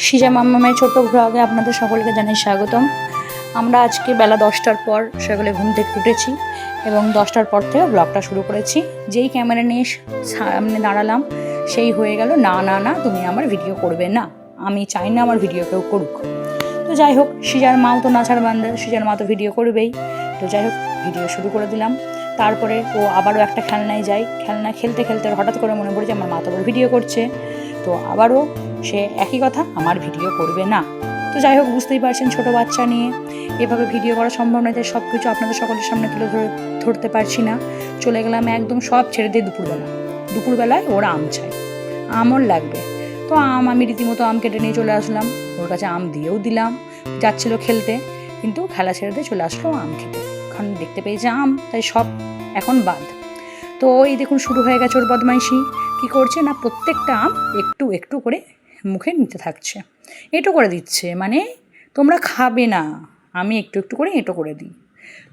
সিজা মাম্মামের ছোট্ট ব্লগে আপনাদের সকলকে জানাই স্বাগতম। আমরা আজকে বেলা 10টার পর সকালে ঘুম থেকে উঠেছি এবং 10টার পর থেকে ব্লগটা শুরু করেছি। যেই ক্যামেরা নিয়ে সামনে দাঁড়ালাম সেই হয়ে গেল না না না তুমি আমার ভিডিও করবে না, আমি চাই না আমার ভিডিও কেউ করুক। তো যাই হোক, সিজার মাও তো নাছাড় বান্দা, সিজার মা তো ভিডিও করবেই। তো যাই হোক, ভিডিও শুরু করে দিলাম। তারপরে ও আবারও একটা খেলনায় যায়, খেলনা খেলতে খেলতে হঠাৎ করে মনে পড়ে যে আমার মা তো আবার ভিডিও করছে। তো আবারও সে একই কথা, আমার ভিডিও করবে না। তো যাই হোক, বুঝতেই পারছেন ছোটো বাচ্চা নিয়ে এভাবে ভিডিও করা সম্ভব নয়, তাই সব কিছু আপনাদের সকলের সামনে তুলে ধরতে পারছি না। চলে গেলাম একদম সব ছেড়ে দিয়ে দুপুরবেলায় ওরা আম চায়, আম ওর লাগবে। তো আমি রীতিমতো আম কেটে নিয়ে চলে আসলাম, ওর কাছে আম দিয়েও দিলাম। যাচ্ছিল খেলতে, কিন্তু খেলা ছেড়ে দিয়ে চলে আসলো আম খেতে। এখন দেখতে পেয়েছে আম, তাই সব এখন বাদ। তো এই দেখুন শুরু হয়ে গেছে ওর বদমাইশি। কী করছে না, প্রত্যেকটা আম একটু একটু করে মুখে নিতে থাকছে, এঁটো করে দিচ্ছে, মানে তোমরা খাবে না, আমি একটু একটু করে এঁটো করে দিই।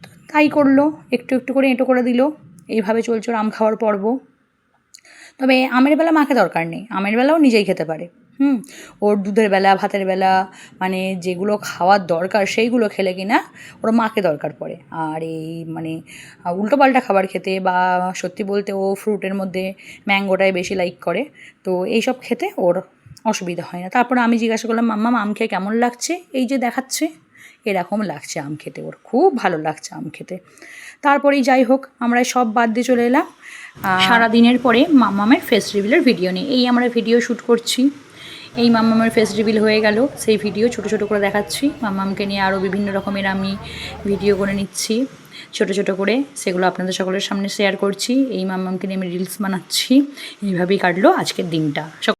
তো তাই করলো, একটু একটু করে এঁটো করে দিল। এইভাবে চলছে ওর আম খাওয়ার পর্ব। তবে আমের বেলা মাকে দরকার নেই, আমের বেলাও নিজেই খেতে পারে। ওর দুধের বেলা, ভাতের বেলা, মানে যেগুলো খাওয়ার দরকার সেইগুলো খেলে কিনা ওর মাকে দরকার পড়ে। আর এই মানে উল্টোপাল্টা খাবার খেতে বা সত্যি বলতে ও ফ্রুটের মধ্যে ম্যাঙ্গোটাই বেশি লাইক করে, তো এইসব খেতে ওর অসুবিধা হয় না। তারপরে আমি জিজ্ঞাসা করলাম, মাম্মা আম খেয়ে কেমন লাগছে? এই যে দেখাচ্ছে এরকম লাগছে আম খেতে, ওর খুব ভালো লাগছে আম খেতে। তারপরেই যাই হোক, আমরা সব বাদ দিয়ে চলে এলাম সারাদিনের পরে মাম্মামের ফেস রিভিলের ভিডিও নিয়ে। এই আমরা ভিডিও শ্যুট করছি, এই মাম্মামের ফেস রিভিল হয়ে গেল, সেই ভিডিও ছোটো ছোটো করে দেখাচ্ছি। মাম্মামকে নিয়ে আরও বিভিন্ন রকমের আমি ভিডিও করে নিচ্ছি ছোটো ছোটো করে, সেগুলো আপনাদের সকলের সামনে শেয়ার করছি। এই মাম্মামকে নিয়ে আমি রিলস বানাচ্ছি। এইভাবেই কাটলো আজকের দিনটা।